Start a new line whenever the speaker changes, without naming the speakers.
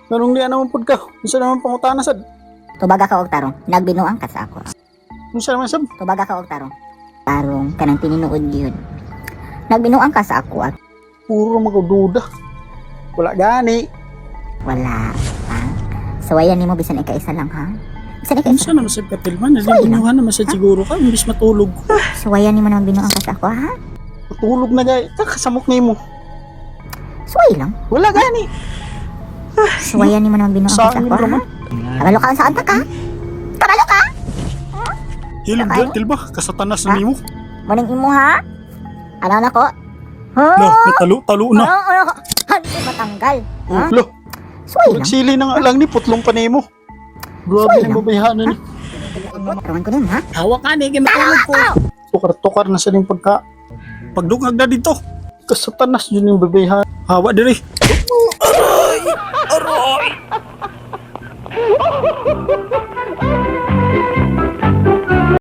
Ganong di naman pud ka. Unsa naman pangutana sad?
Tubaga ka og tarong, nagbinuang ka sa ako.
Unsa naman sab?
Tubaga ka og tarong. Tarong kanang tininuod gyud. Nagbinuang ka sa ako at
Puro magaduda. Wala gani.
wala. Ha? Sawayan nimo bisan ika-isa lang ha. Bisan ika-isa.
Unsa naman sab kapilman? Nalibinuhan naman sa siguro ka imbis matulog.
Sawayan nimo naman binuang ka sa ako ha.
Matulog na gay. Kasamok nimo.
Suway lang.
Wala gani.
Sawayan nimo naman binuang ka sa
Saan
ako
mo
ha.
naman?
Kabalo ka saan ta ka? Kabalo ka?
Hilog gentil ba? Kasatanas na nimo.
Muning imo ha? Ano na ko? Ha?
Lah, natalo na.
Hindi matanggal. Ha?
Lo,
Suway lang.
nagsili na nga lang ni putlong pa nimo. Grabe
Suway
na
lang.
babayhan na ni.
Kawan ko din ha?
Hawak ka ni, matulog ko. Tukar-tukar na sa ning pagka. Pagdungag na dito. Kasatanas yun yung babayhan. Hawa diri. Aray! Aray!